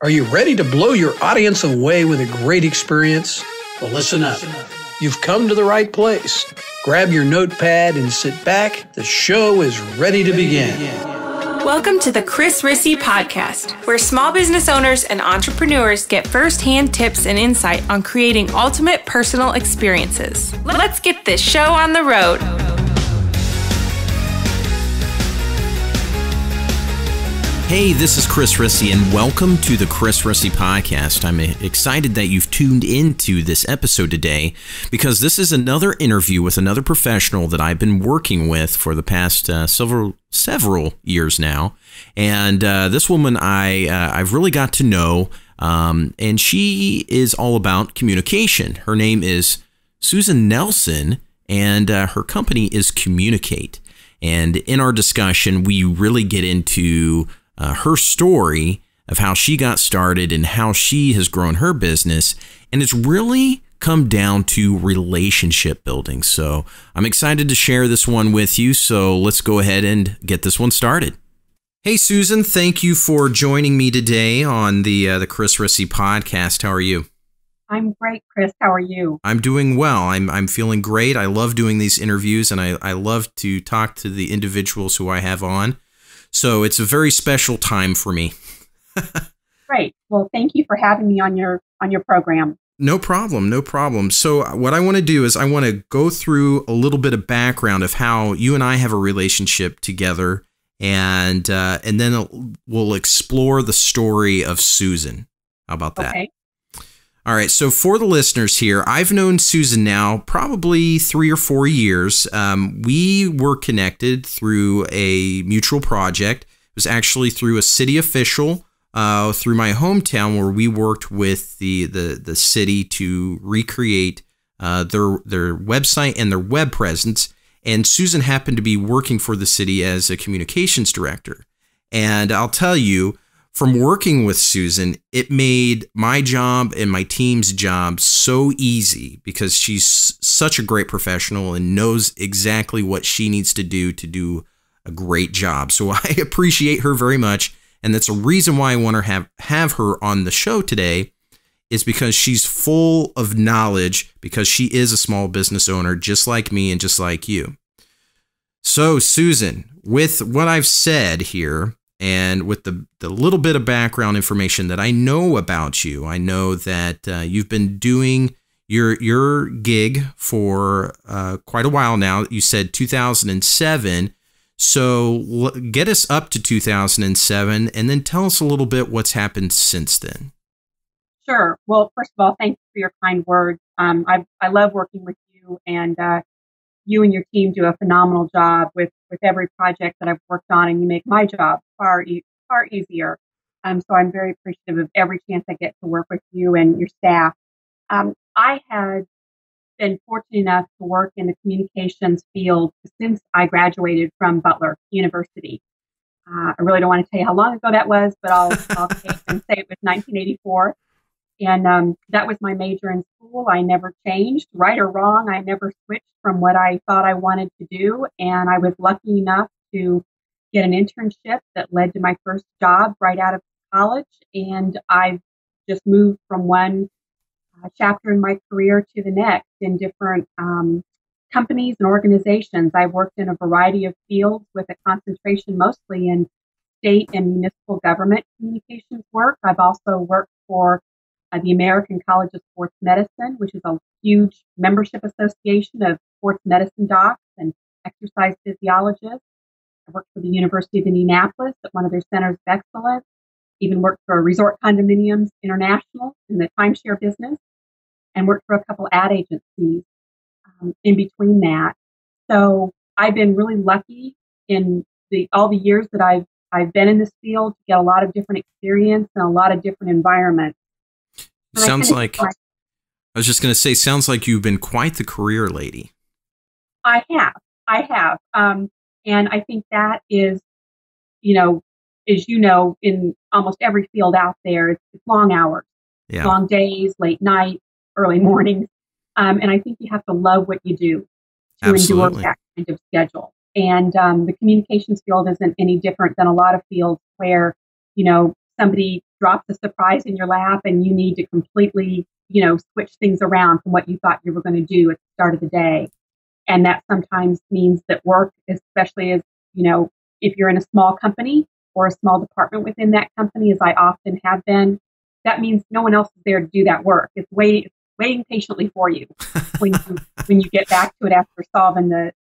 Are you ready to blow your audience away with a great experience? Well, listen up. You've come to the right place. Grab your notepad and sit back. The show is ready to begin. Welcome to the Chris Rissy Podcast, where small business owners and entrepreneurs get firsthand tips and insight on creating ultimate personal experiences. Let's get this show on the road. Hey, this is Chris Rissy, and welcome to the Chris Rissy Podcast. I'm excited that you've tuned into this episode today because this is another interview with another professional that I've been working with for the past several years now. And this woman I've really got to know, and she is all about communication. Her name is Susan Nelson, and her company is Communicate. And in our discussion, we really get into her story of how she got started and how she has grown her business. And it's really come down to relationship building. So I'm excited to share this one with you. So let's go ahead and get this one started. Hey, Susan, thank you for joining me today on the Chris Rissy Podcast. How are you? I'm great, Chris. How are you? I'm doing well. I'm feeling great. I love doing these interviews, and I love to talk to the individuals who I have on. So it's a very special time for me. Great. Well, thank you for having me on your program. No problem. No problem. So what I want to do is I want to go through a little bit of background of how you and I have a relationship together, and then we'll explore the story of Susan. How about that? Okay. All right. So for the listeners here, I've known Susan now probably 3 or 4 years. We were connected through a mutual project. It was actually through a city official through my hometown, where we worked with the city to recreate their website and their web presence. And Susan happened to be working for the city as a communications director. And I'll tell you, from working with Susan, it made my job and my team's job so easy because she's such a great professional and knows exactly what she needs to do a great job. So I appreciate her very much. And that's a reason why I want to have her on the show today, is because she's full of knowledge, because she is a small business owner just like me and just like you. So Susan, with what I've said here, and with the little bit of background information that I know about you, I know that you've been doing your gig for quite a while now. You said 2007. So get us up to 2007, and then tell us a little bit what's happened since then. Sure. Well, first of all, thank you for your kind words. I love working with you, and you and your team do a phenomenal job with every project that I've worked on, and you make my job far easier. So I'm very appreciative of every chance I get to work with you and your staff. I had been fortunate enough to work in the communications field since I graduated from Butler University. I really don't want to tell you how long ago that was, but I'll say it was 1984. And that was my major in school. I never changed, right or wrong. I never switched from what I thought I wanted to do. And I was lucky enough to get an internship that led to my first job right out of college. And I've just moved from one chapter in my career to the next in different companies and organizations. I've worked in a variety of fields with a concentration mostly in state and municipal government communications work. I've also worked for the American College of Sports Medicine, which is a huge membership association of sports medicine docs and exercise physiologists. I worked for the University of Indianapolis at one of their centers of excellence, even worked for Resort Condominiums International in the timeshare business, and worked for a couple ad agencies in between that. So I've been really lucky in all the years that I've been in this field to get a lot of different experience and a lot of different environments. Sounds like you've been quite the career lady. I have. And I think that is, as you know, in almost every field out there, it's long hours, long days, late nights, early mornings. And I think you have to love what you do to endure that kind of schedule. And the communications field isn't any different than a lot of fields where, somebody drops a surprise in your lap and you need to completely, switch things around from what you thought you were going to do at the start of the day. And that sometimes means that work, especially as, if you're in a small company or a small department within that company, as I often have been, that means no one else is there to do that work. It's waiting patiently for you when you get back to it after solving the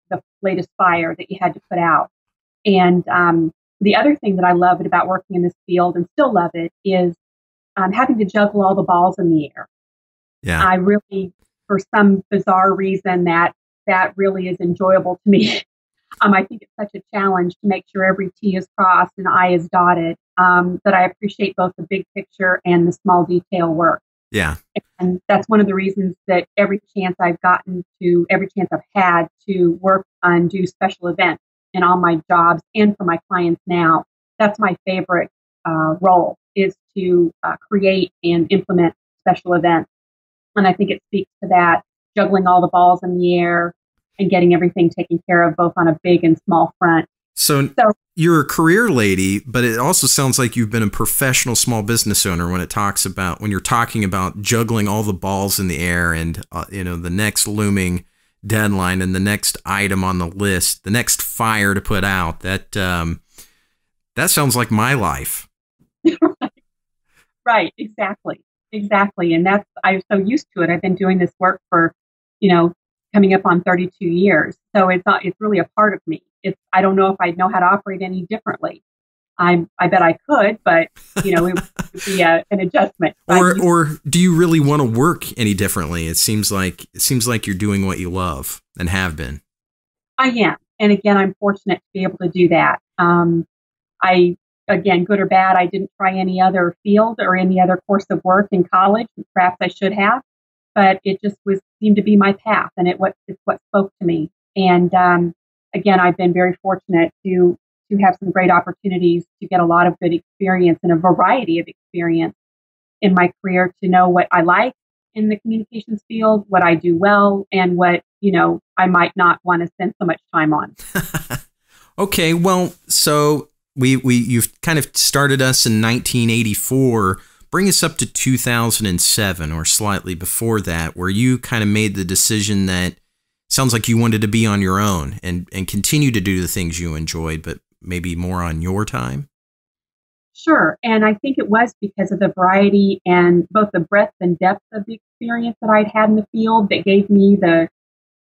latest fire that you had to put out. And the other thing that I love about working in this field and still love it is having to juggle all the balls in the air. Yeah. I really, for some bizarre reason, that really is enjoyable to me. I think it's such a challenge to make sure every T is crossed and I is dotted, that I appreciate both the big picture and the small detail work. Yeah. And that's one of the reasons that every chance I've had to work on do special events in all my jobs and for my clients now, that's my favorite role, is to create and implement special events. And I think it speaks to that, juggling all the balls in the air and getting everything taken care of, both on a big and small front. So you're a career lady, but it also sounds like you've been a professional small business owner when you're talking about juggling all the balls in the air and, the next looming deadline and the next item on the list, the next fire to put out. That sounds like my life. Right. Exactly. And I'm so used to it. I've been doing this work for, coming up on 32 years. So it's really a part of me. I don't know if I'd know how to operate any differently. I bet I could, but it would be an adjustment. Or do you really want to work any differently? It seems like you're doing what you love and have been. I am. And again, I'm fortunate to be able to do that. Again, good or bad, I didn't try any other field or any other course of work in college. Perhaps I should have, but it just seemed to be my path, and it's what spoke to me. And again, I've been very fortunate to have some great opportunities to get a lot of good experience and a variety of experience in my career, to know what I like in the communications field, what I do well, and what I might not want to spend so much time on. Okay, well, so you've kind of started us in 1984. Bring us up to 2007 or slightly before that, where you kind of made the decision that sounds like you wanted to be on your own and continue to do the things you enjoyed, but maybe more on your time. Sure. And I think it was because of the variety and both the breadth and depth of the experience that I'd had in the field that gave me the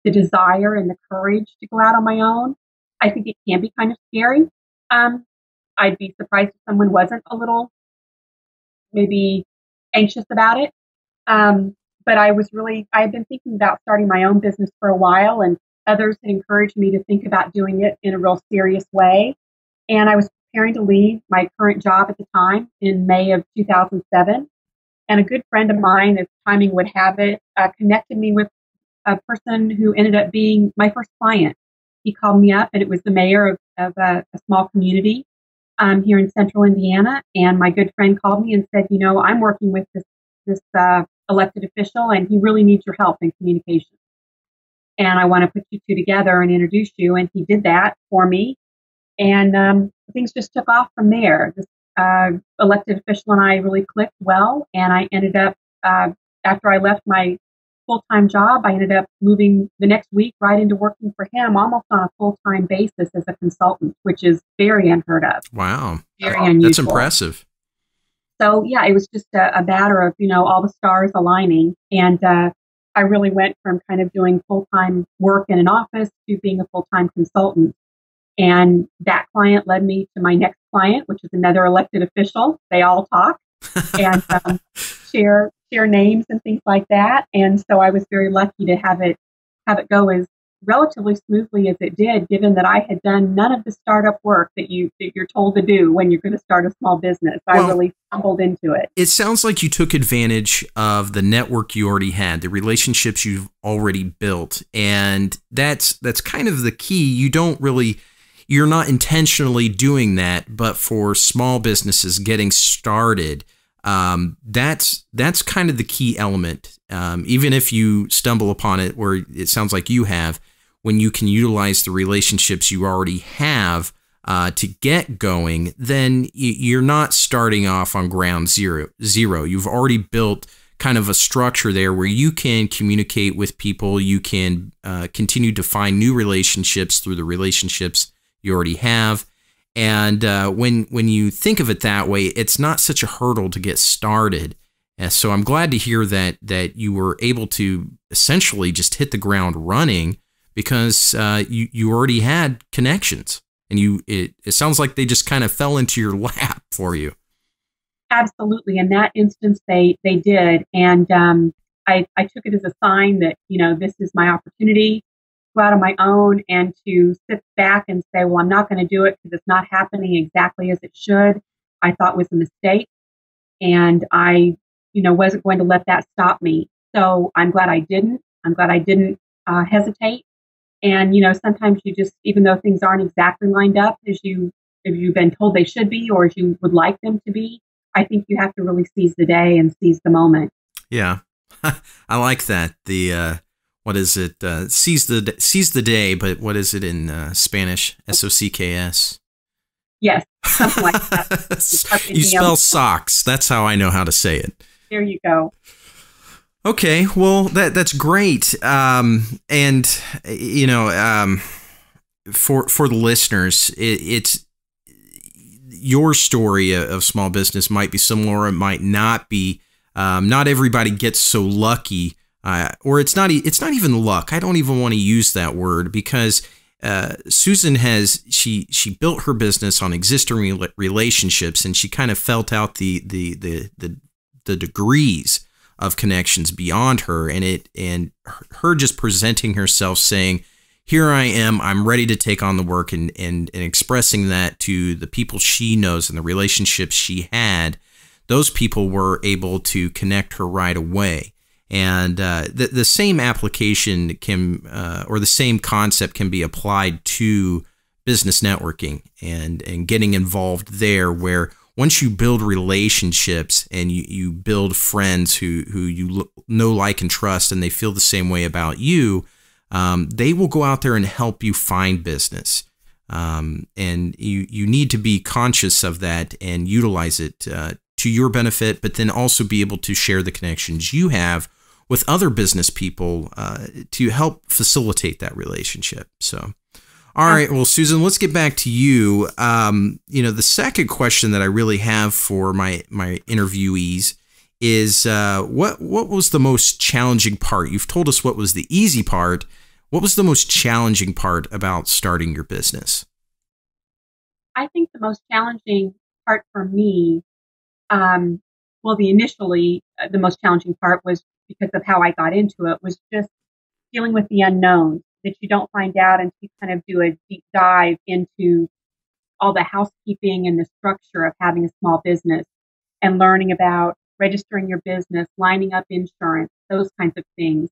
desire and the courage to go out on my own. I think it can be kind of scary. I'd be surprised if someone wasn't a little maybe anxious about it. But I had been thinking about starting my own business for a while, and others had encouraged me to think about doing it in a real serious way. And I was preparing to leave my current job at the time in May of 2007. And a good friend of mine, as timing would have it, connected me with a person who ended up being my first client. He called me up, and it was the mayor of a small community here in central Indiana. And my good friend called me and said, I'm working with this elected official, and he really needs your help in communication. And I want to put you two together and introduce you. And he did that for me. And things just took off from there. This elected official and I really clicked well. And I ended up, after I left my full-time job, I ended up moving the next week right into working for him almost on a full-time basis as a consultant, which is very unheard of. Wow. Very unusual. That's impressive. So yeah, it was just a matter of, all the stars aligning. And I really went from kind of doing full-time work in an office to being a full-time consultant. And that client led me to my next client, which is another elected official. They all talk and share names and things like that. And so I was very lucky to have it go as relatively smoothly as it did, given that I had done none of the startup work that you're told to do when you're going to start a small business. I really stumbled into it. It sounds like you took advantage of the network you already had, the relationships you've already built, and that's kind of the key. You're not intentionally doing that, but for small businesses getting started, that's kind of the key element. Even if you stumble upon it, where it sounds like you have, when you can utilize the relationships you already have, to get going, then you're not starting off on ground zero. You've already built kind of a structure there where you can communicate with people. You can continue to find new relationships through the relationships you already have. And when you think of it that way, it's not such a hurdle to get started. So I'm glad to hear that you were able to essentially just hit the ground running because you already had connections, and it sounds like they just kind of fell into your lap for you. Absolutely. In that instance, they did. And I took it as a sign that, this is my opportunity to go out on my own and to sit back and say, well, I'm not going to do it because it's not happening exactly as it should. I thought was a mistake. And I, wasn't going to let that stop me. So I'm glad I didn't. I'm glad I didn't hesitate. And, sometimes you just, even though things aren't exactly lined up as you've been told they should be or as you would like them to be, I think you have to really seize the day and seize the moment. Yeah, I like that. The what is it? Seize the day, but what is it in Spanish? SOCKS. Yes, something like that. You spell socks. That's how I know how to say it. There you go. Okay, well that's great. For the listeners, it's your story of small business might be similar, or it might not be. Not everybody gets so lucky, or it's not even luck. I don't even want to use that word because Susan she built her business on existing relationships, and she kind of felt out the degrees of connections beyond her, and her just presenting herself saying, here I am, I'm ready to take on the work, and expressing that to the people she knows and the relationships she had. Those people were able to connect her right away. And the same application or the same concept can be applied to business networking and getting involved there, where once you build relationships and you build friends who you know, like, and trust, and they feel the same way about you, they will go out there and help you find business. And you need to be conscious of that and utilize it to your benefit, but then also be able to share the connections you have with other business people to help facilitate that relationship. So, all right, well, Susan, let's get back to you. The second question that I really have for my interviewees is what was the most challenging part? You've told us what was the easy part. What was the most challenging part about starting your business? I think the most challenging part for me, the most challenging part was because of how I got into it, was just dealing with the unknown that you don't find out until you kind of do a deep dive into all the housekeeping and the structure of having a small business, and learning about registering your business, lining up insurance, those kinds of things.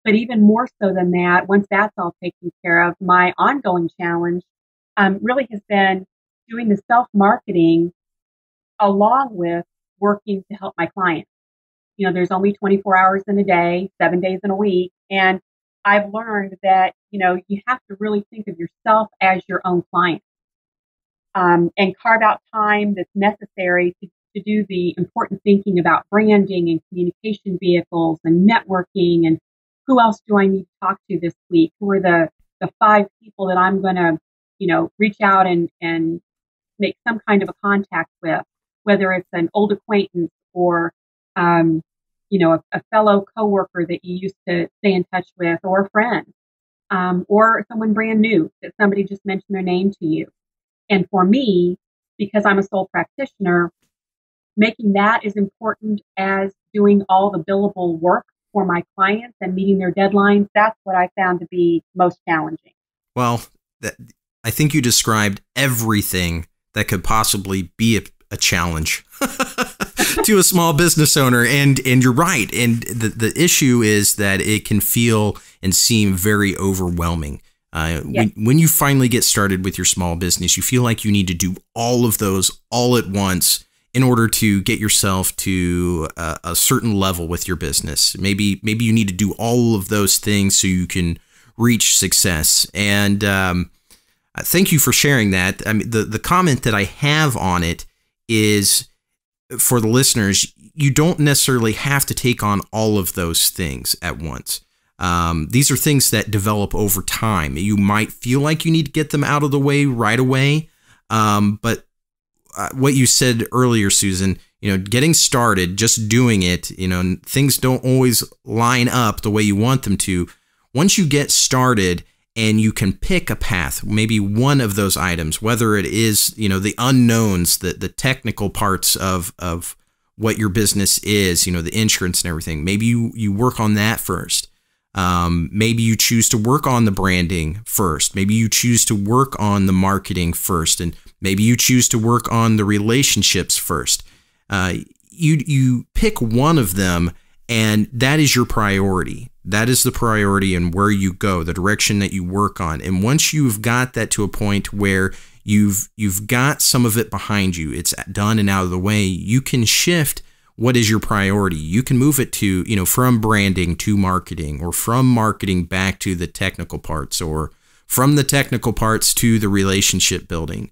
But even more so than that, once that's all taken care of, my ongoing challenge really has been doing the self-marketing along with working to help my clients. There's only 24 hours in a day, 7 days in a week. And I've learned that, you have to really think of yourself as your own client, and carve out time that's necessary to do the important thinking about branding and communication vehicles and networking, and who else do I need to talk to this week? Who are the 5 people that I'm going to, reach out and make some kind of a contact with, whether it's an old acquaintance or, a fellow coworker that you used to stay in touch with, or a friend, or someone brand new that somebody just mentioned their name to you. And for me, because I'm a sole practitioner, making that as important as doing all the billable work for my clients and meeting their deadlines, that's what I found to be most challenging. Well, I think you described everything that could possibly be a challenge to a small business owner. And you're right. And the issue is that it can feel and seem very overwhelming. Yes. When you finally get started with your small business, you feel like you need to do all of those all at once in order to get yourself to a certain level with your business. Maybe you need to do all of those things so you can reach success. And Thank you for sharing that. I mean, the comment that I have on it is for the listeners, you don't necessarily have to take on all of those things at once. These are things that develop over time. You might feel like you need to get them out of the way right away. But what you said earlier, Susan, getting started, just doing it, things don't always line up the way you want them to. Once you get started and you can pick a path, maybe one of those items, whether it is, the unknowns, the technical parts of what your business is, the insurance and everything, maybe you work on that first. Maybe you choose to work on the branding first. Maybe you choose to work on the marketing first, and maybe you choose to work on the relationships first. You pick one of them, and that is your priority. That is the priority and where you go, the direction that you work on. And once you've got that to a point where you've got some of it behind you, it's done and out of the way, you can shift what is your priority. You can move it to, from branding to marketing, or from marketing back to the technical parts, or from the technical parts to the relationship building.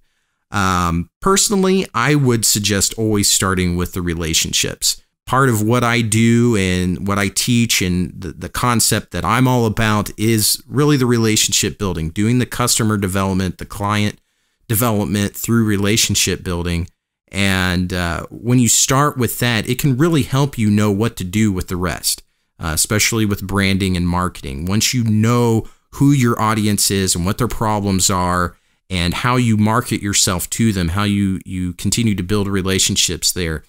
Personally, I would suggest always starting with the relationships. Part of what I do and what I teach and the concept that I'm all about is really the relationship building, doing the customer development, the client development through relationship building. And when you start with that, it can really help you know what to do with the rest, especially with branding and marketing. Once you know who your audience is and what their problems are and how you market yourself to them, how you continue to build relationships there,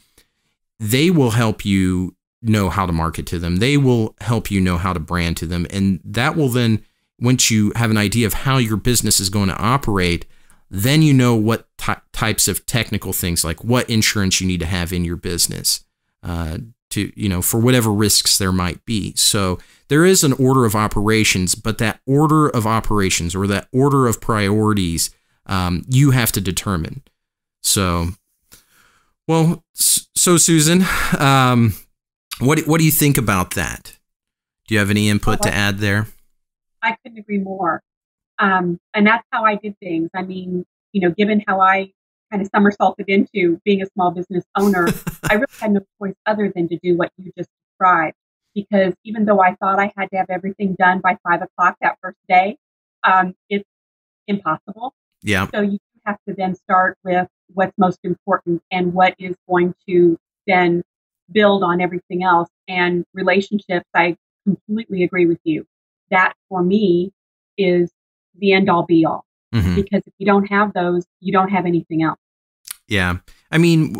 they will help you know how to market to them. They will help you know how to brand to them. And that will then, once you have an idea of how your business is going to operate, then you know what types of technical things, like what insurance you need to have in your business for whatever risks there might be. So there is an order of operations, but that order of operations, or that order of priorities, you have to determine. So Susan, what do you think about that? Do you have any input to add there? I couldn't agree more. And that's how I did things. I mean, given how I kind of somersaulted into being a small business owner, I really had no choice other than to do what you just described. Because even though I thought I had to have everything done by 5 o'clock that first day, it's impossible. Yeah. So you have to then start with what's most important and what is going to then build on everything else. And relationships, I completely agree with you. That for me is the end all be all. Mm-hmm. Because if you don't have those, you don't have anything else. Yeah. I mean,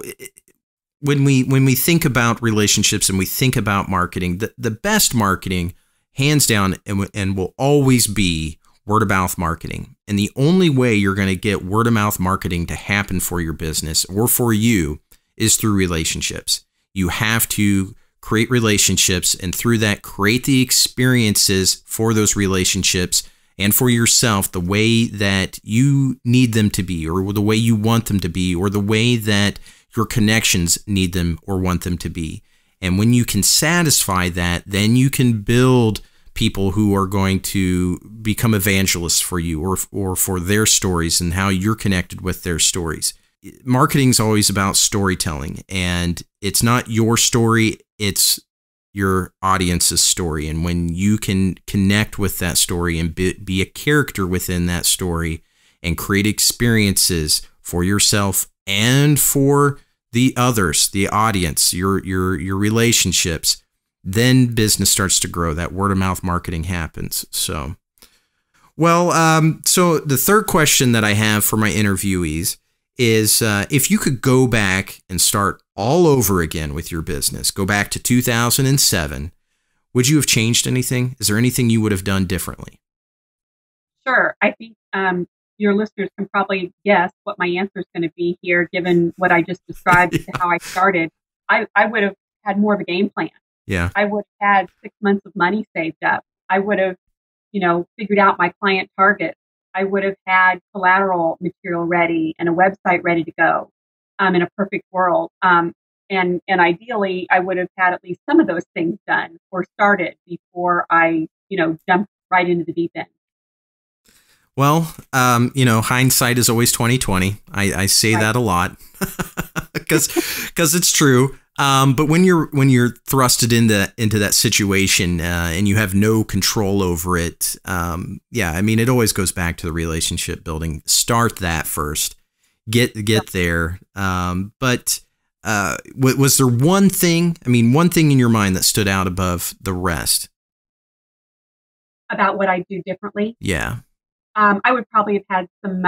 when we think about relationships and we think about marketing, the best marketing, hands down, and will always be word of mouth marketing. And the only way you're going to get word of mouth marketing to happen for your business or for you is through relationships. You have to create relationships, and through that, create the experiences for those relationships and for yourself the way that you need them to be, or the way you want them to be, or the way that your connections need them or want them to be. And when you can satisfy that, then you can build people who are going to become evangelists for you, or for their stories and how you're connected with their stories. Marketing is always about storytelling, and it's not your story, it's your audience's story. And when you can connect with that story and be a character within that story and create experiences for yourself and for the others, the audience, your relationships, then business starts to grow. That word of mouth marketing happens. So the third question that I have for my interviewees is if you could go back and start all over again with your business, go back to 2007, would you have changed anything? Is there anything you would have done differently? Sure. I think your listeners can probably guess what my answer is going to be here, given what I just described to how I started. I would have had more of a game plan. Yeah. I would have had 6 months of money saved up. I would have, figured out my client targets. I would have had collateral material ready and a website ready to go in a perfect world. And ideally, I would have had at least some of those things done or started before I, jumped right into the deep end. Well, hindsight is always 20/20. I say that a lot because it's true. But when you're thrusted into that situation and you have no control over it, it always goes back to the relationship building. Start that first. Get there. But was there one thing in your mind that stood out above the rest? About what I do differently? Yeah. I would probably have had some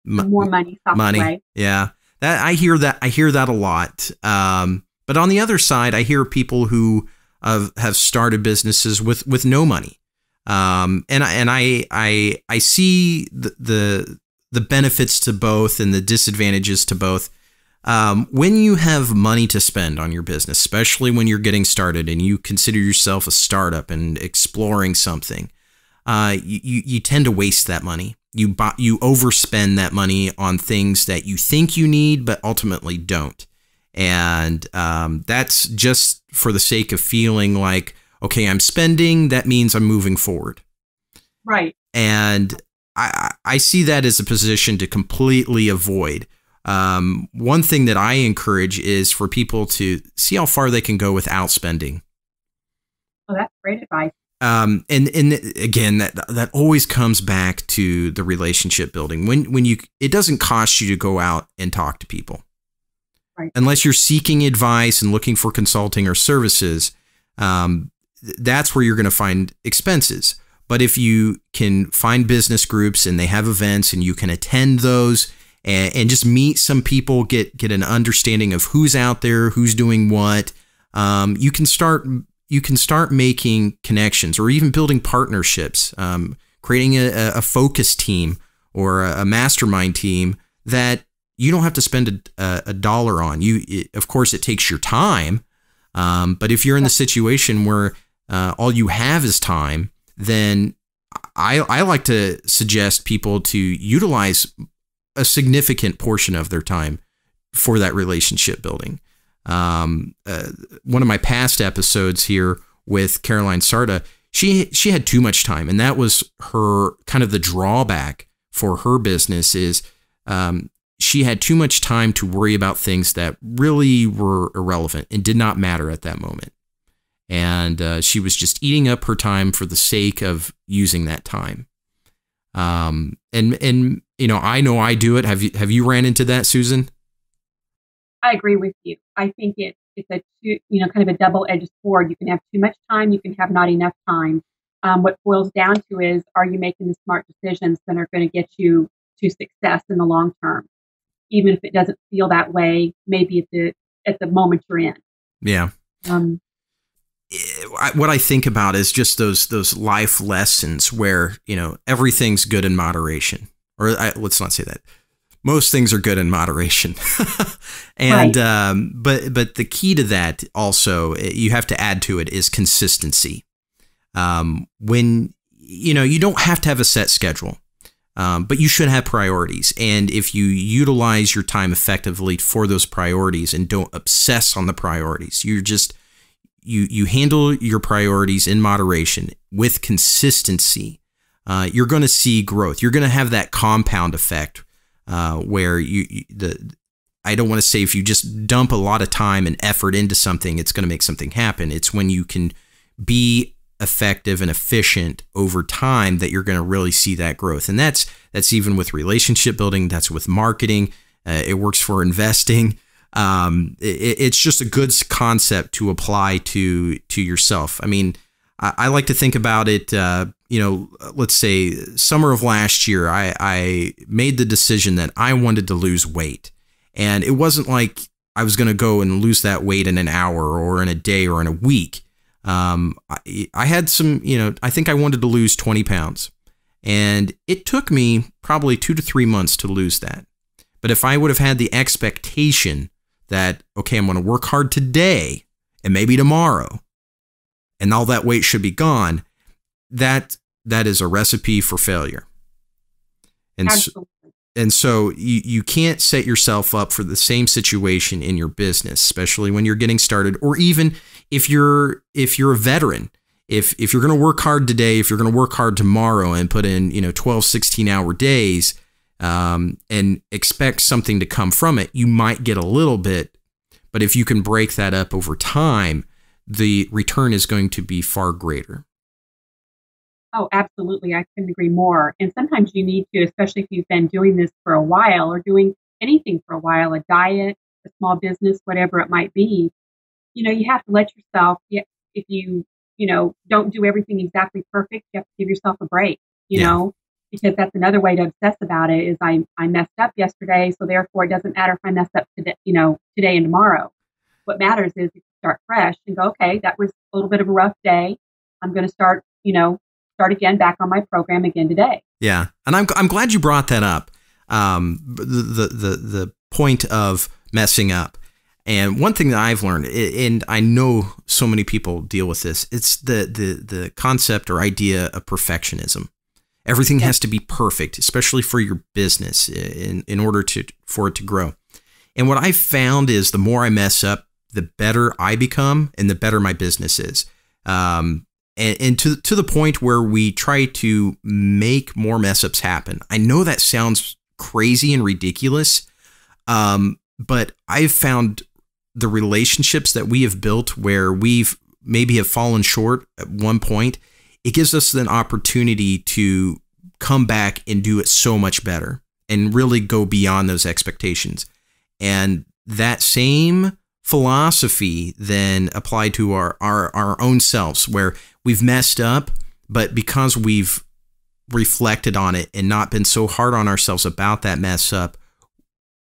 more money socked away. Yeah. I hear that a lot. But on the other side, I hear people who have started businesses with no money. And I see the benefits to both and the disadvantages to both. When you have money to spend on your business, especially when you're getting started and you consider yourself a startup and exploring something, you tend to waste that money. You overspend that money on things that you think you need, but ultimately don't. And that's just for the sake of feeling like, okay, I'm spending, that means I'm moving forward. Right. And I see that as a position to completely avoid. One thing that I encourage is for people to see how far they can go without spending. Oh, that's great advice. And again, that always comes back to the relationship building. When it doesn't cost you to go out and talk to people, right? Unless you're seeking advice and looking for consulting or services, that's where you're going to find expenses. But if you can find business groups and they have events and you can attend those and just meet some people, get an understanding of who's out there, who's doing what, you can start making connections or even building partnerships, creating a focus team or a mastermind team that you don't have to spend a dollar on. Of course, it takes your time. But if you're in the situation where all you have is time, then I like to suggest people to utilize a significant portion of their time for that relationship building. One of my past episodes here with Caroline Sarda, she had too much time, and that was her kind of the drawback for her business is she had too much time to worry about things that really were irrelevant and did not matter at that moment. And she was just eating up her time for the sake of using that time. And I know I do it. Have you ran into that, Susan? I agree with you. I think it's a kind of a double-edged sword. You can have too much time. You can have not enough time. What boils down to is, are you making the smart decisions that are going to get you to success in the long term? Even if it doesn't feel that way, maybe at the moment you're in. Yeah. What I think about is just those life lessons where, everything's good in moderation. Or let's not say that. Most things are good in moderation. And right. But the key to that also, you have to add to it, is consistency. When you don't have to have a set schedule, but you should have priorities. And if you utilize your time effectively for those priorities and don't obsess on the priorities, you handle your priorities in moderation with consistency, you're going to see growth. You're going to have that compound effect where I don't want to say if you just dump a lot of time and effort into something, it's going to make something happen. It's when you can be effective and efficient over time that you're going to really see that growth. And that's even with relationship building. That's with marketing. It works for investing. It's just a good concept to apply to yourself. I mean, I like to think about it, let's say summer of last year, I made the decision that I wanted to lose weight. And it wasn't like I was going to go and lose that weight in an hour or in a day or in a week. I had some, I think I wanted to lose 20 pounds. And it took me probably 2 to 3 months to lose that. But if I would have had the expectation that, okay, I'm going to work hard today and maybe tomorrow, and all that weight should be gone, that is a recipe for failure. And so you can't set yourself up for the same situation in your business, especially when you're getting started, or even if you're a veteran. if you're going to work hard today, if you're going to work hard tomorrow and put in, 12, 16-hour days and expect something to come from it, you might get a little bit. But if you can break that up over time, the return is going to be far greater. Oh, absolutely. I couldn't agree more. And sometimes you need to, especially if you've been doing this for a while or doing anything for a while, a diet, a small business, whatever it might be, you have to let yourself, if you, don't do everything exactly perfect, you have to give yourself a break, know, because that's another way to obsess about it is I messed up yesterday. So therefore it doesn't matter if I mess up today, today and tomorrow. What matters is if you start fresh and go, okay, that was a little bit of a rough day. I'm going to start again back on my program again today. Yeah. And I'm glad you brought that up. The point of messing up. And one thing that I've learned, and I know so many people deal with this, it's the concept or idea of perfectionism. Everything has to be perfect, especially for your business in order for it to grow. And what I've found is the more I mess up, the better I become and the better my business is. And to the point where we try to make more mess ups happen. I know that sounds crazy and ridiculous, but I've found the relationships that we have built where we've maybe have fallen short at one point, it gives us an opportunity to come back and do it so much better and really go beyond those expectations. And that same philosophy then applied to our own selves, where we've messed up, but because we've reflected on it and not been so hard on ourselves about that mess up,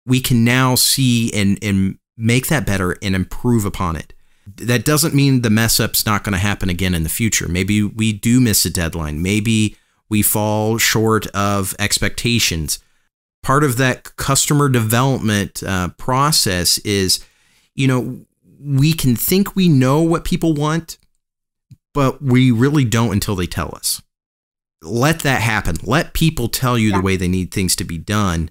we can now see and make that better and improve upon it. That doesn't mean the mess up's not going to happen again in the future. Maybe we do miss a deadline. Maybe we fall short of expectations. Part of that customer development process is, we can think we know what people want, but we really don't until they tell us. Let that happen. Let people tell you the way they need things to be done.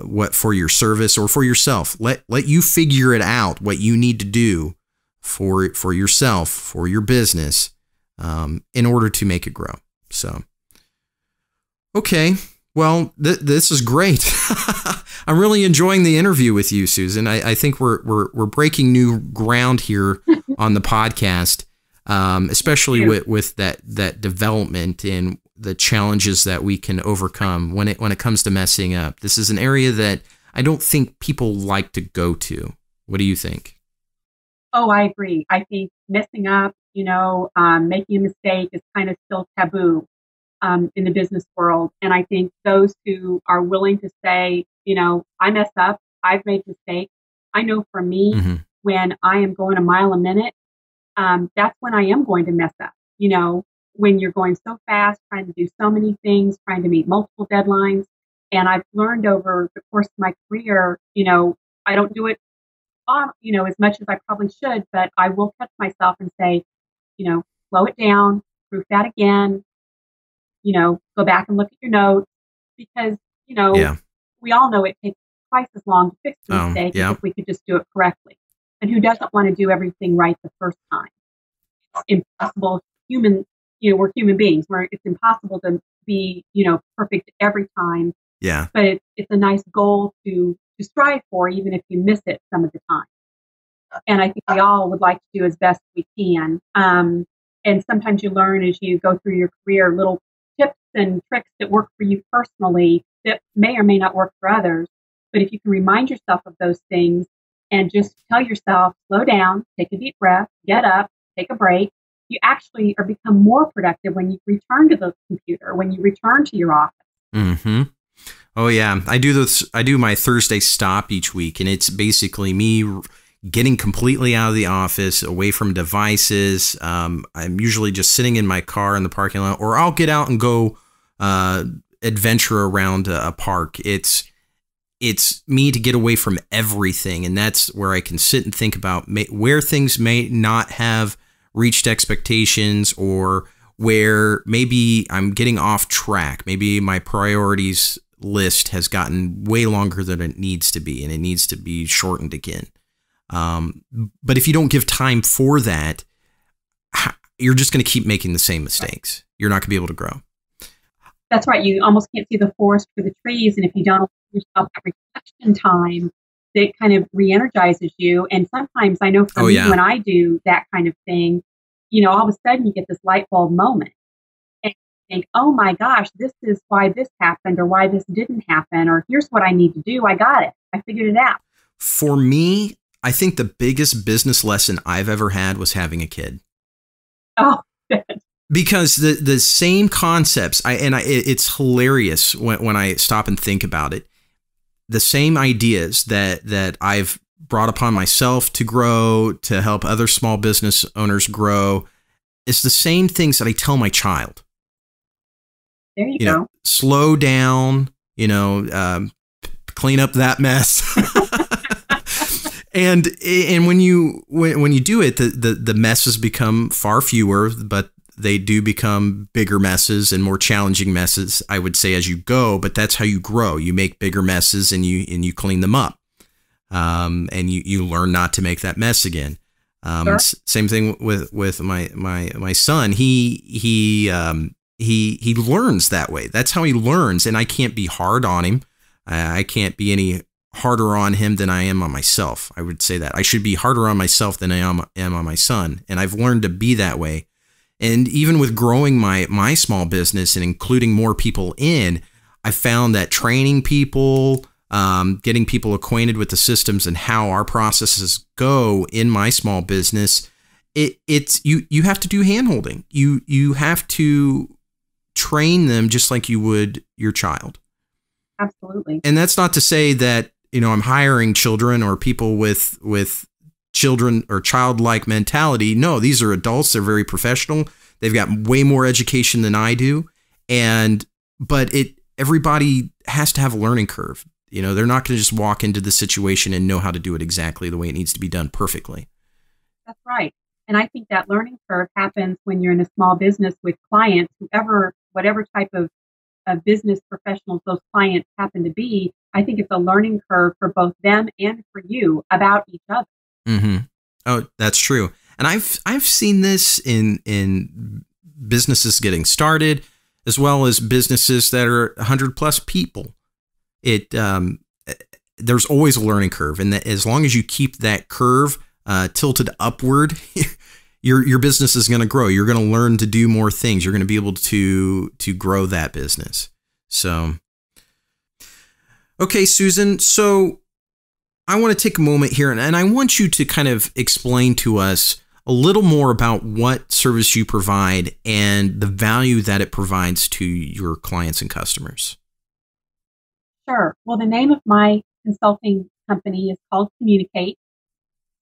What for your service or for yourself. Let you figure it out, what you need to do for yourself, for your business, in order to make it grow. So, okay. Well, this is great. I'm really enjoying the interview with you, Susan. I think we're breaking new ground here on the podcast, especially with that development and the challenges that we can overcome when it comes to messing up. This is an area that I don't think people like to go to. What do you think? Oh, I agree. I think messing up, making a mistake is kind of still taboo in the business world. And I think those who are willing to say, I mess up, I've made mistakes. I know for me, when I am going a mile a minute, that's when I am going to mess up. When you're going so fast, trying to do so many things, trying to meet multiple deadlines. And I've learned over the course of my career, I don't do it, as much as I probably should, but I will catch myself and say, slow it down, proof that again, go back and look at your notes, because, we all know it takes twice as long to fix the mistake as if we could just do it correctly. And who doesn't want to do everything right the first time? It's impossible. We're human beings where it's impossible to be, perfect every time. Yeah. But it's a nice goal to strive for, even if you miss it some of the time. And I think we all would like to do as best we can. And sometimes you learn as you go through your career, little tips and tricks that work for you personally that may or may not work for others. But if you can remind yourself of those things and just tell yourself, slow down, take a deep breath, get up, take a break, you actually become more productive when you return to the computer, when you return to your office. Mm-hmm. Oh yeah, I do my Thursday stop each week, and it's basically me getting completely out of the office, away from devices. I'm usually just sitting in my car in the parking lot, or I'll get out and go adventure around a park. It's me to get away from everything, and that's where I can sit and think about where things may not have reached expectations, or where maybe I'm getting off track. Maybe my priorities list has gotten way longer than it needs to be, and it needs to be shortened again. But if you don't give time for that, you're just going to keep making the same mistakes. You're not going to be able to grow. That's right. You almost can't see the forest for the trees. And if you don't give yourself that reflection time, it kind of re-energizes you. And sometimes I know for me, when I do that kind of thing, all of a sudden you get this light bulb moment. And you think, oh my gosh, this is why this happened or why this didn't happen. Or here's what I need to do. I got it. I figured it out. For me, I think the biggest business lesson I've ever had was having a kid. Oh, because the same concepts, it's hilarious when I stop and think about it. The same ideas that I've brought upon myself to grow, to help other small business owners grow, it's the same things that I tell my child. There you go. Slow down, clean up that mess. And when you do it, the messes become far fewer, but they do become bigger messes and more challenging messes, I would say, as you go. But that's how you grow. You make bigger messes and you clean them up, and you learn not to make that mess again. Sure. Same thing with my son. He learns that way. That's how he learns, and I can't be hard on him. I can't be any harder on him than I am on myself. I would say that I should be harder on myself than I am on my son, and I've learned to be that way. And even with growing my small business and including more people in, I found that training people, getting people acquainted with the systems and how our processes go in my small business, it's you have to do handholding. You have to train them just like you would your child. Absolutely. And that's not to say that, I'm hiring children or people with children or childlike mentality. No, these are adults. They're very professional. They've got way more education than I do. But everybody has to have a learning curve. They're not going to just walk into the situation and know how to do it exactly the way it needs to be done perfectly. That's right. And I think that learning curve happens when you're in a small business with clients, whatever type of business professionals those clients happen to be. I think it's a learning curve for both them and for you about each other. Mm-hmm. Oh, that's true. And I've seen this in businesses getting started, as well as businesses that are 100+ people. There's always a learning curve, and that as long as you keep that curve tilted upward, your business is going to grow. You're going to learn to do more things. You're going to be able to grow that business. So, okay, Susan. So I want to take a moment here, and I want you to kind of explain to us a little more about what service you provide and the value that it provides to your clients and customers. Sure. Well, the name of my consulting company is called Communicate.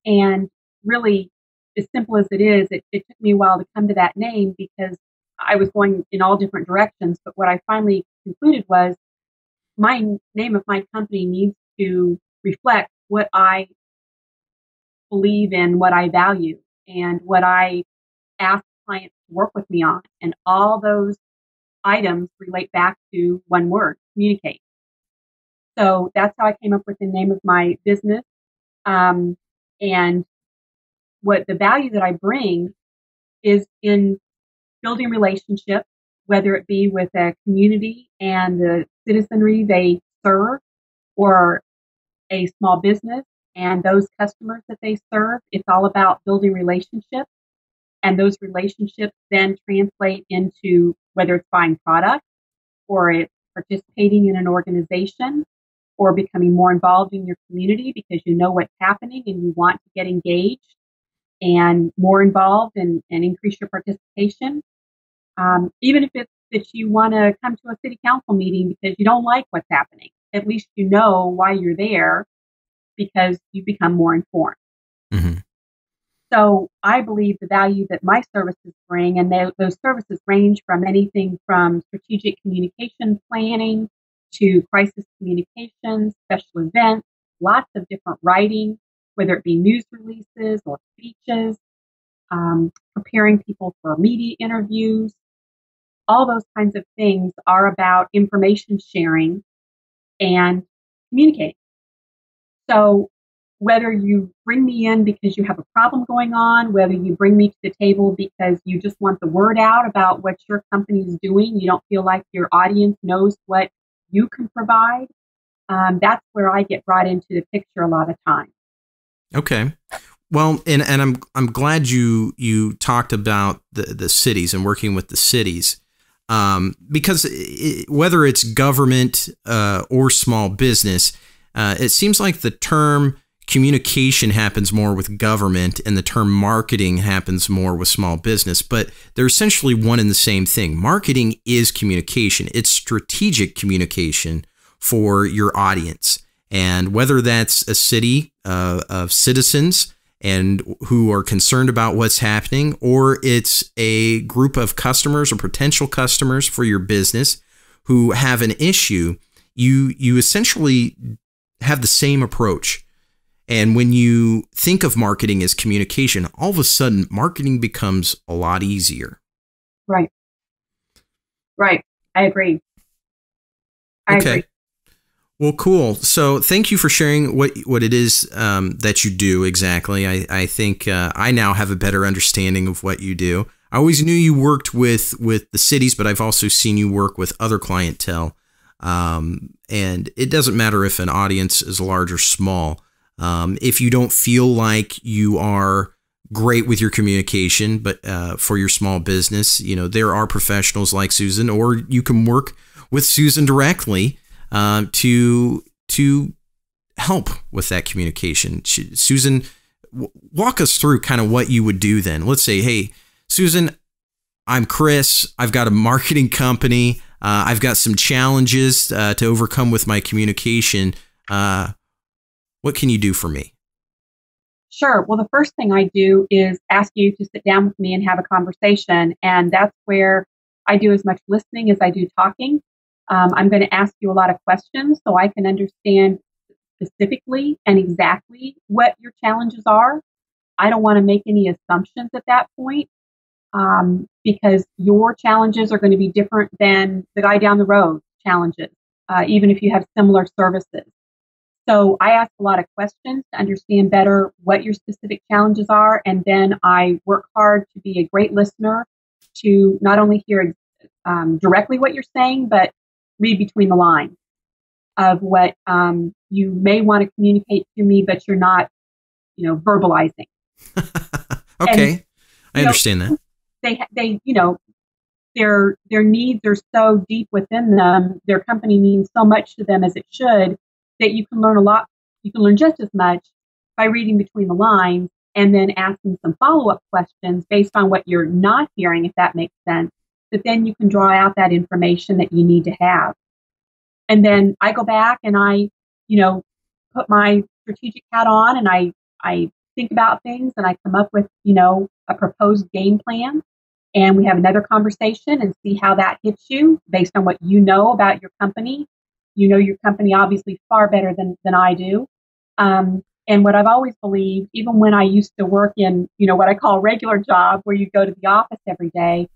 And really, as simple as it is, it took me a while to come to that name because I was going in all different directions. But what I finally concluded was my name of my company needs to reflect what I believe in, what I value, and what I ask clients to work with me on. And all those items relate back to one word, communicate. So that's how I came up with the name of my business. And what the value that I bring is in building relationships, whether it be with a community and the citizenry they serve, or a small business and those customers that they serve. It's all about building relationships, and those relationships then translate into whether it's buying products or it's participating in an organization or becoming more involved in your community because you know what's happening and you want to get engaged and more involved and increase your participation. Even if it's that you want to come to a city council meeting because you don't like what's happening, at least you know why you're there because you become more informed. Mm-hmm. So I believe the value that my services bring, and those services range from anything from strategic communication planning to crisis communications, special events, lots of different writing, whether it be news releases or speeches, preparing people for media interviews. All those kinds of things are about information sharing and communicating. So whether you bring me in because you have a problem going on, whether you bring me to the table because you just want the word out about what your company is doing, you don't feel like your audience knows what you can provide, that's where I get brought into the picture a lot of times. Okay. Well, and I'm glad you talked about the cities and working with the cities, because whether it's government or small business, it seems like the term communication happens more with government and the term marketing happens more with small business, but they're essentially one and the same thing. Marketing is communication. It's strategic communication for your audience. And whether that's a city of citizens and who are concerned about what's happening, or it's a group of customers or potential customers for your business who have an issue, you essentially have the same approach. And when you think of marketing as communication, all of a sudden marketing becomes a lot easier. Right. Right. I agree. I agree. Well, cool. So thank you for sharing what it is that you do exactly. I think I now have a better understanding of what you do. I always knew you worked with the cities, but I've also seen you work with other clientele. And it doesn't matter if an audience is large or small. If you don't feel like you are great with your communication, but for your small business, there are professionals like Susan, or you can work with Susan directly to help with that communication. Susan, walk us through kind of what you would do then. Let's say, hey, Susan, I'm Chris. I've got a marketing company. I've got some challenges to overcome with my communication. What can you do for me? Sure. Well, the first thing I do is ask you to sit down with me and have a conversation. And that's where I do as much listening as I do talking. I'm going to ask you a lot of questions so I can understand specifically and exactly what your challenges are. I don't want to make any assumptions at that point, because your challenges are going to be different than the guy down the road challenges, even if you have similar services. So I ask a lot of questions to understand better what your specific challenges are, and then I work hard to be a great listener, to not only hear directly what you're saying, but read between the lines of what you may want to communicate to me, but you're not, verbalizing. Okay, and, I understand that. They, their needs are so deep within them. Their company means so much to them, as it should, that you can learn a lot. You can learn just as much by reading between the lines and then asking some follow-up questions based on what you're not hearing, if that makes sense. But then you can draw out that information that you need to have. And then I go back and I, put my strategic hat on and I think about things and I come up with, a proposed game plan. And we have another conversation and see how that hits you based on what you know about your company. You know your company obviously far better than I do. And what I've always believed, even when I used to work in, what I call a regular job where you go to the office every day,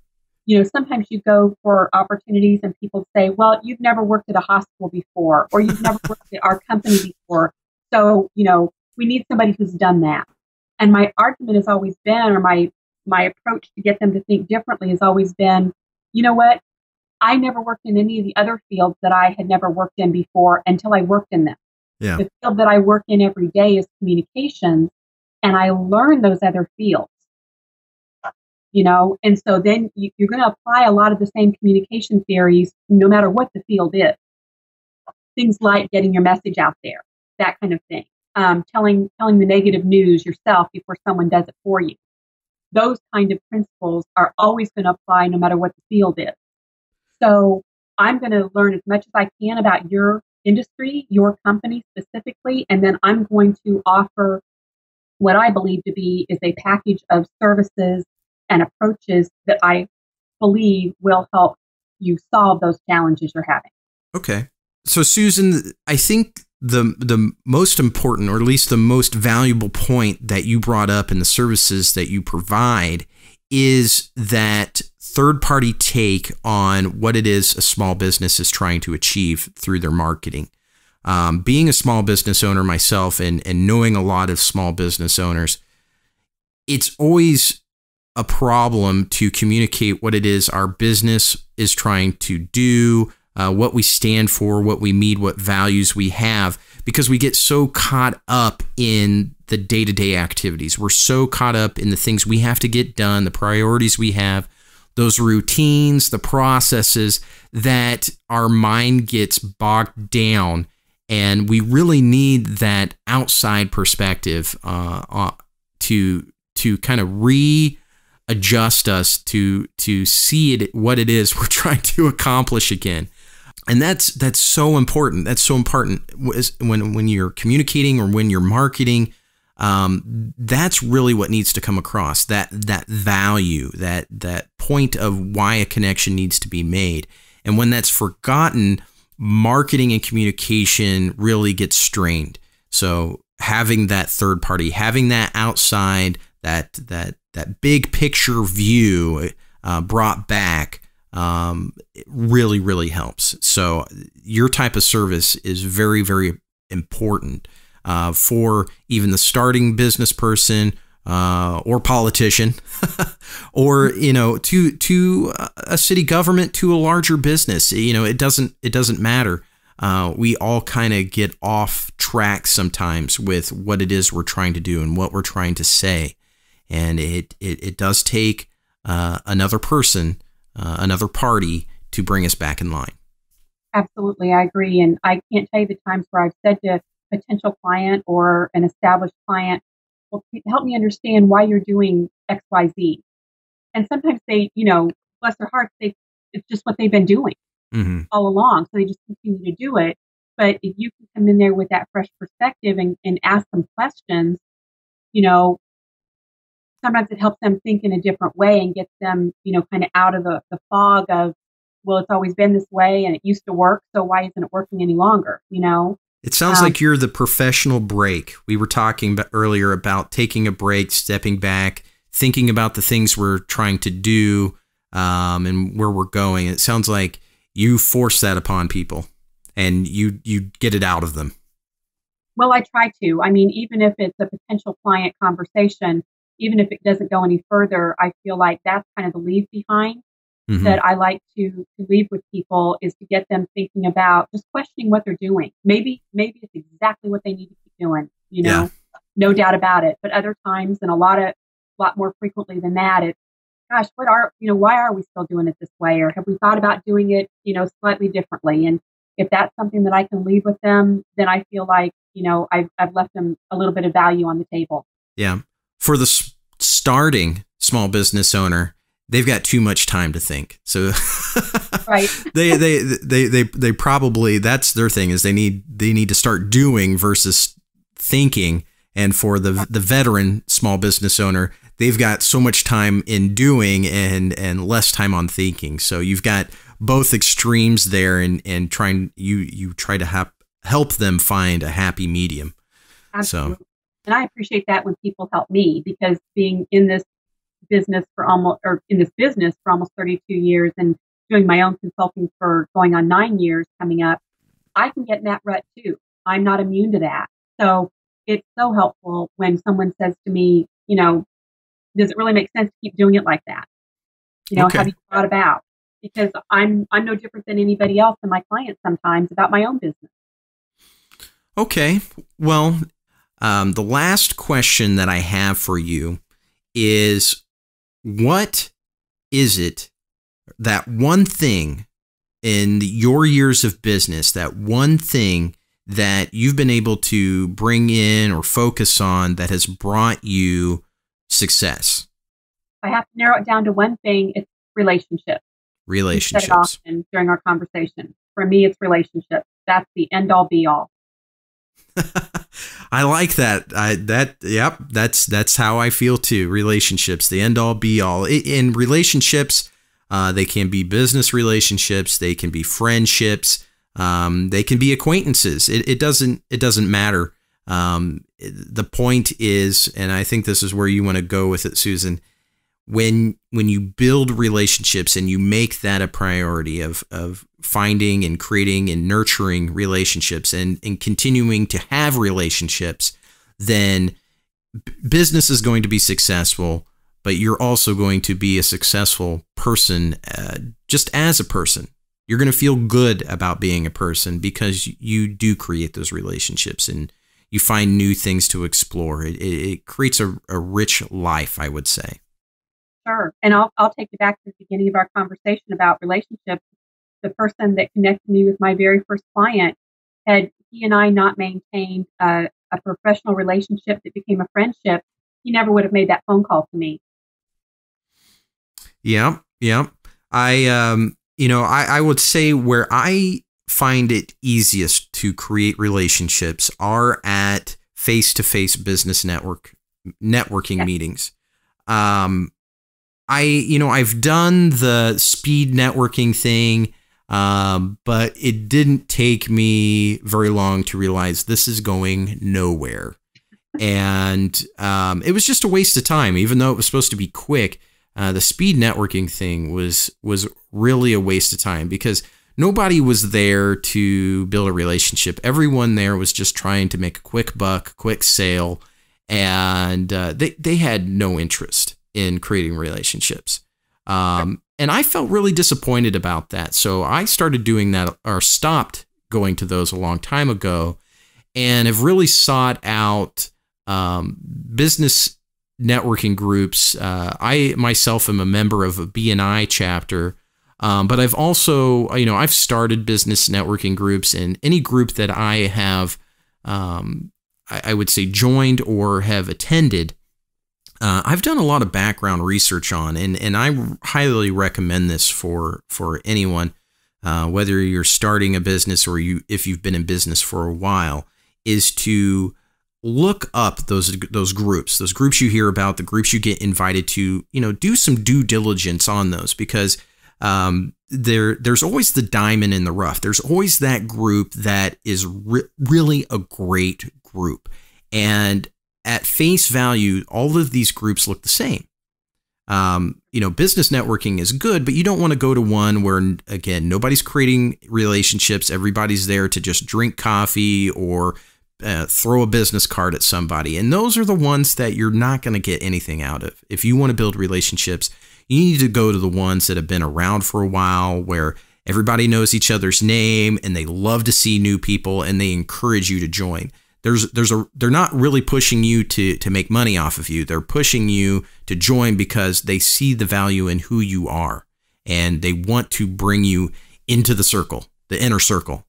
sometimes you go for opportunities and people say, well, you've never worked at a hospital before, or you've never worked at our company before. So, we need somebody who's done that. And my argument has always been, or my approach to get them to think differently has always been, you know what? I never worked in any of the other fields that I had never worked in before until I worked in them. Yeah. The field that I work in every day is communications, and I learn those other fields. And so then you're going to apply a lot of the same communication theories, no matter what the field is. Things like getting your message out there, that kind of thing. Telling the negative news yourself before someone does it for you. Those kind of principles are always going to apply no matter what the field is. So I'm going to learn as much as I can about your industry, your company specifically, and then I'm going to offer what I believe to be is a package of services and approaches that I believe will help you solve those challenges you're having. Okay. So Susan, I think the most important, or at least the most valuable point that you brought up in the services that you provide is that third-party take on what it is a small business is trying to achieve through their marketing. being a small business owner myself and knowing a lot of small business owners, it's always a problem to communicate what it is our business is trying to do, what we stand for, what we need, what values we have, because we get so caught up in the day-to-day activities. We're so caught up in the things we have to get done, the priorities we have, those routines, the processes, that our mind gets bogged down. And we really need that outside perspective to kind of readjust us to see it, what it is we're trying to accomplish again. And that's so important. That's so important when you're communicating or when you're marketing. That's really what needs to come across, that value, that point of why a connection needs to be made. And when that's forgotten, marketing and communication really gets strained. So having that third party, having that outside, that big picture view brought back, it really, really helps. So your type of service is very, very important for even the starting business person or politician, or to a city government, to a larger business. It doesn't matter. We all kind of get off track sometimes with what it is we're trying to do and what we're trying to say, and it does take another person, another party, to bring us back in line. Absolutely, I agree. And I can't tell you the times where I've said to a potential client or an established client, well, help me understand why you're doing X, Y, Z. And sometimes they, bless their hearts, it's just what they've been doing all along. So they just continue to do it. But if you can come in there with that fresh perspective and ask them questions, sometimes it helps them think in a different way and gets them, kind of out of the fog of, well, it's always been this way and it used to work, so why isn't it working any longer, It sounds like you're the professional break. We were talking earlier about taking a break, stepping back, thinking about the things we're trying to do and where we're going. It sounds like you force that upon people and you get it out of them. Well, I try to. I mean, even if it's a potential client conversation, even if it doesn't go any further, I feel like that's kind of the leave behind that I like to leave with people, is to get them thinking about just questioning what they're doing. Maybe it's exactly what they need to keep doing, no doubt about it. But other times, and a lot more frequently than that, it's, gosh, why are we still doing it this way? Or have we thought about doing it, slightly differently? And if that's something that I can leave with them, then I feel like, I've left them a little bit of value on the table. Yeah. For the starting small business owner, they've got too much time to think. So right. they probably, that's their thing, is they need to start doing versus thinking. And for the veteran small business owner, they've got so much time in doing and less time on thinking. So you've got both extremes there, and you try to help them find a happy medium. Absolutely. So. And I appreciate that when people help me, because being in this business for almost 32 years and doing my own consulting for going on 9 years coming up, I can get in that rut too. I'm not immune to that. So it's so helpful when someone says to me, does it really make sense to keep doing it like that? Okay. Have you thought about? Because I'm no different than anybody else and my clients sometimes about my own business. Okay. Well, the last question that I have for you is, what is it, that one thing in your years of business, that one thing that you've been able to bring in or focus on that has brought you success? If I have to narrow it down to one thing, it's relationships. Relationships. You said it often during our conversation. For me, it's relationships. That's the end all be all. I like that. That's how I feel too. Relationships, the end all be all. In relationships, they can be business relationships, they can be friendships, they can be acquaintances. It doesn't matter. The point is, and I think this is where you want to go with it, Susan, when you build relationships and you make that a priority of finding and creating and nurturing relationships and continuing to have relationships, then business is going to be successful, but you're also going to be a successful person just as a person. You're going to feel good about being a person because you do create those relationships and you find new things to explore. It creates a rich life, I would say. Sure. And I'll take you back to the beginning of our conversation about relationships. The person that connected me with my very first client, had he and I not maintained a professional relationship that became a friendship, he never would have made that phone call to me. Yeah. I would say where I find it easiest to create relationships are at face-to-face business networking meetings. I've done the speed networking thing, but it didn't take me very long to realize this is going nowhere. And it was just a waste of time, even though it was supposed to be quick. The speed networking thing was really a waste of time because nobody was there to build a relationship. Everyone there was just trying to make a quick buck, quick sale, and they had no interest in creating relationships. And I felt really disappointed about that. So I started doing that, or stopped going to those a long time ago, and have really sought out business networking groups. I myself am a member of a BNI chapter, but I've also, I've started business networking groups, and any group that I have, I would say, joined or have attended, I've done a lot of background research on, and I highly recommend this for anyone, whether you're starting a business or if you've been in business for a while, is to look up those groups you hear about, the groups you get invited to. Do some due diligence on those, because there's always the diamond in the rough. There's always that group that is really a great group, and at face value, all of these groups look the same. Business networking is good, but you don't want to go to one where, again, nobody's creating relationships. Everybody's there to just drink coffee or throw a business card at somebody. And those are the ones that you're not going to get anything out of. If you want to build relationships, you need to go to the ones that have been around for a while, where everybody knows each other's name and they love to see new people and they encourage you to join. They're not really pushing you to make money off of you. They're pushing you to join because they see the value in who you are, and they want to bring you into the circle, the inner circle,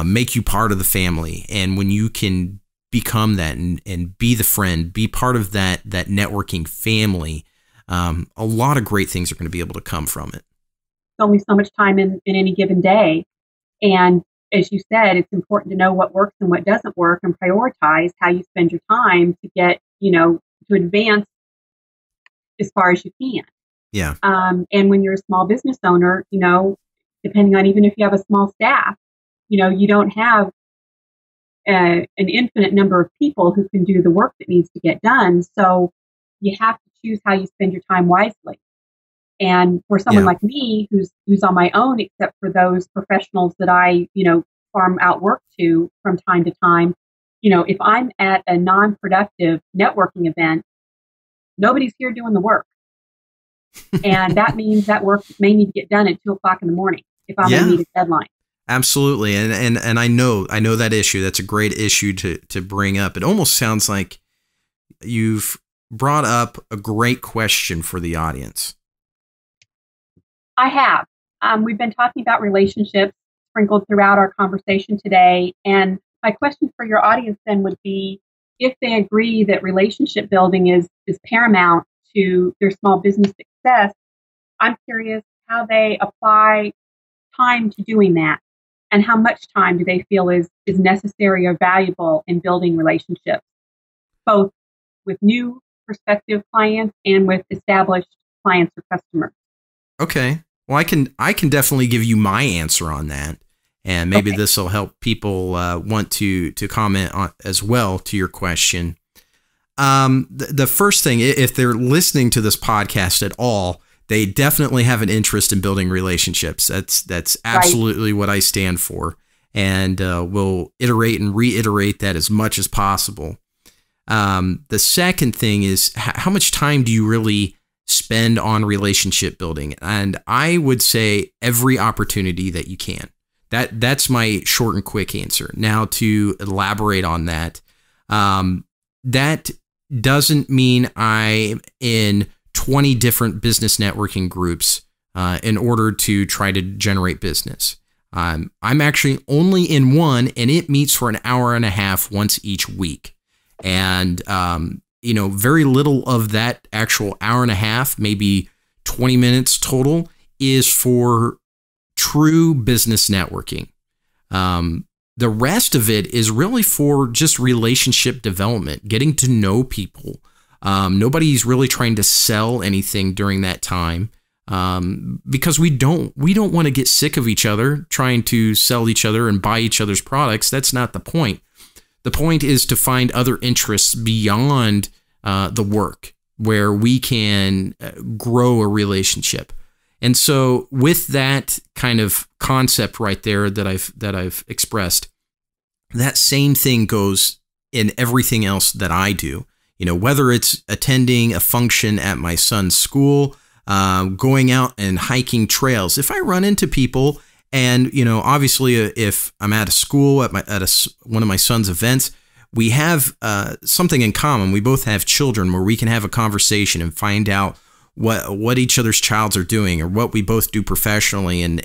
make you part of the family. And when you can become that and be the friend, be part of that networking family, a lot of great things are going to be able to come from it. There's only so much time in any given day, and as you said, it's important to know what works and what doesn't work, and prioritize how you spend your time to get, to advance as far as you can. Yeah. And when you're a small business owner, depending on, even if you have a small staff, you don't have an infinite number of people who can do the work that needs to get done. So you have to choose how you spend your time wisely. And for someone like me, who's on my own, except for those professionals that I, farm out work to from time to time, if I'm at a non-productive networking event, nobody's here doing the work. And that means that work may need to get done at 2:00 in the morning if I'm going to meet a deadline. Absolutely. And I know that issue. That's a great issue to bring up. It almost sounds like you've brought up a great question for the audience. I have. We've been talking about relationships sprinkled throughout our conversation today. And my question for your audience then would be, if they agree that relationship building is paramount to their small business success, I'm curious how they apply time to doing that, and how much time do they feel is necessary or valuable in building relationships, both with new prospective clients and with established clients or customers. Okay. Well, I can definitely give you my answer on that, and maybe this will help people want to comment on as well to your question. The first thing, if they're listening to this podcast at all, they definitely have an interest in building relationships. That's absolutely what I stand for. And we'll iterate and reiterate that as much as possible. The second thing is how much time do you really spend on relationship building? And I would say every opportunity that you can. That's my short and quick answer. Now, to elaborate on that, that doesn't mean I'm in 20 different business networking groups in order to try to generate business. I'm actually only in one, and it meets for an hour and a half once each week. And, very little of that actual hour and a half, maybe 20 minutes total, is for true business networking. The rest of it is really for just relationship development, getting to know people. Nobody's really trying to sell anything during that time, because we don't want to get sick of each other trying to sell each other and buy each other's products. That's not the point. The point is to find other interests beyond the work where we can grow a relationship. And so with that kind of concept right there that I've expressed, that same thing goes in everything else that I do. Whether it's attending a function at my son's school, going out and hiking trails. If I run into people and, obviously if I'm at a school at one of my son's events, we have something in common. We both have children where we can have a conversation and find out what each other's childs are doing or what we both do professionally, and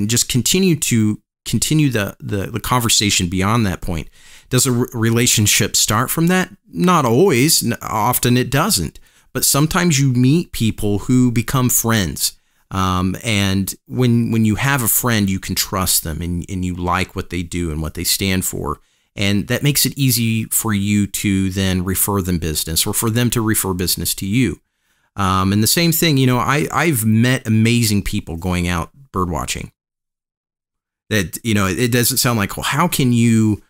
just continue the conversation beyond that point. Does a relationship start from that? Not always. Often it doesn't. But sometimes you meet people who become friends. And when you have a friend, you can trust them and you like what they do and what they stand for. And that makes it easy for you to then refer them business or for them to refer business to you. And the same thing, I've met amazing people going out bird watching. That, it doesn't sound like, well, how can you,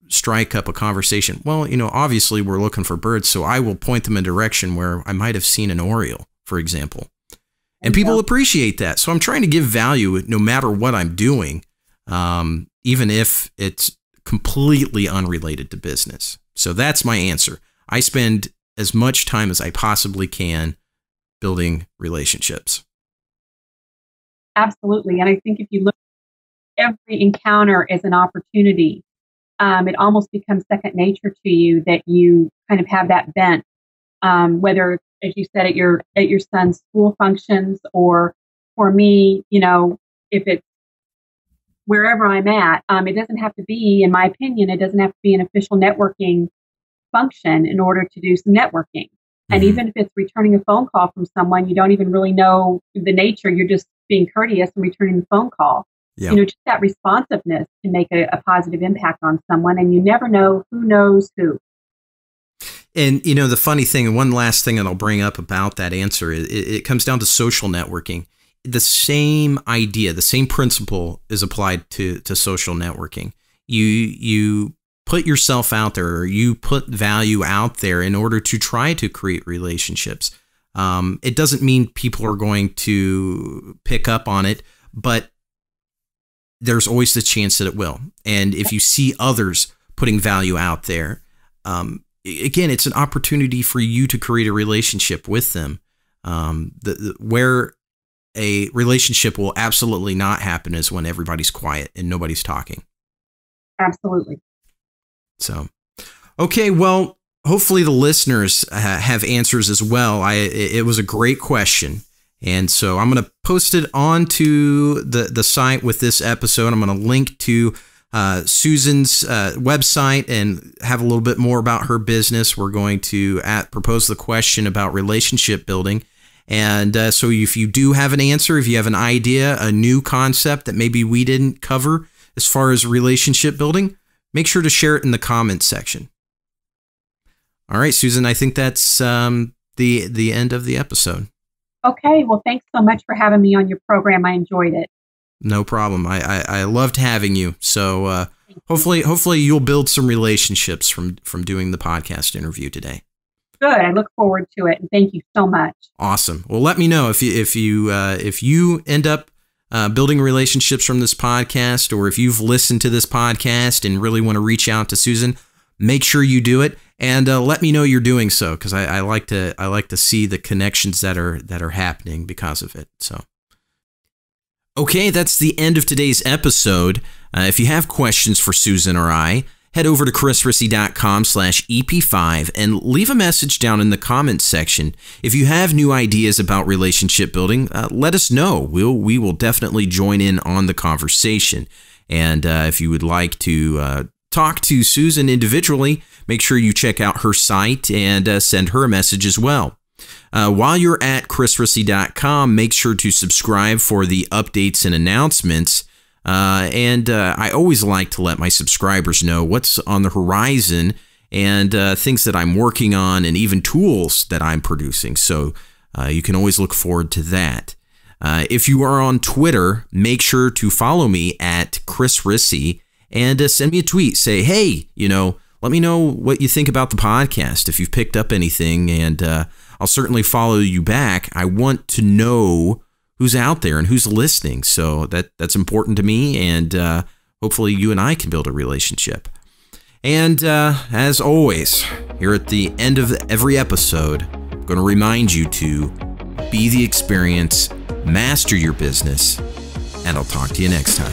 strike up a conversation? Well, obviously we're looking for birds, so I will point them in a direction where I might have seen an oriole, for example. And people appreciate that. So I'm trying to give value no matter what I'm doing, even if it's completely unrelated to business. So that's my answer. I spend as much time as I possibly can building relationships. Absolutely. And I think if you look, every encounter is an opportunity. It almost becomes second nature to you that you kind of have that bent, whether, as you said, at your son's school functions, or for me, if it's wherever I'm at, it doesn't have to be, in my opinion, it doesn't have to be an official networking function in order to do some networking. Mm-hmm. And even if it's returning a phone call from someone, you don't even really know the nature, you're just being courteous and returning the phone call. Yeah. Just that responsiveness can make a positive impact on someone, and you never know who knows who. And, the funny thing, and one last thing that I'll bring up about that answer, it comes down to social networking. The same idea, the same principle is applied to social networking. You put yourself out there, or you put value out there in order to try to create relationships. It doesn't mean people are going to pick up on it, but there's always the chance that it will. And if you see others putting value out there, again, it's an opportunity for you to create a relationship with them. Where a relationship will absolutely not happen is when everybody's quiet and nobody's talking. Absolutely. So, okay, well, hopefully the listeners have answers as well. It was a great question. And so I'm going to post it onto the site with this episode. I'm going to link to Susan's website and have a little bit more about her business. We're going to propose the question about relationship building. And so if you do have an answer, if you have an idea, a new concept that maybe we didn't cover as far as relationship building, make sure to share it in the comments section. All right, Susan, I think that's the end of the episode. Okay, well, thanks so much for having me on your program. I enjoyed it. No problem. I loved having you. So Hopefully you'll build some relationships from doing the podcast interview today. Good. I look forward to it, and thank you so much. Awesome. Well, let me know if you end up building relationships from this podcast, or if you've listened to this podcast and really want to reach out to Susan. Make sure you do it, and let me know you're doing so, because I like to see the connections that are happening because of it. So, okay, that's the end of today's episode. If you have questions for Susan or I, head over to chrisrissy.com/EP5 and leave a message down in the comments section. If you have new ideas about relationship building, let us know. We will definitely join in on the conversation. And if you would like to talk to Susan individually, make sure you check out her site and send her a message as well. While you're at chrisrissy.com, make sure to subscribe for the updates and announcements. And I always like to let my subscribers know what's on the horizon and things that I'm working on, and even tools that I'm producing. So you can always look forward to that. If you are on Twitter, make sure to follow me at Chris Rissy and send me a tweet. Say, hey, let me know what you think about the podcast, if you've picked up anything, and I'll certainly follow you back. I want to know who's out there and who's listening. So that's important to me, and hopefully you and I can build a relationship. And as always, here at the end of every episode, I'm going to remind you to be the experience, master your business, and I'll talk to you next time.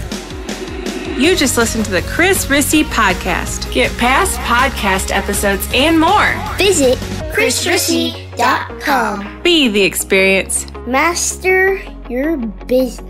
You just listened to the Chris Rissy Podcast. Get past podcast episodes and more. Visit chrisrissy.com. Be the experience. Master your business.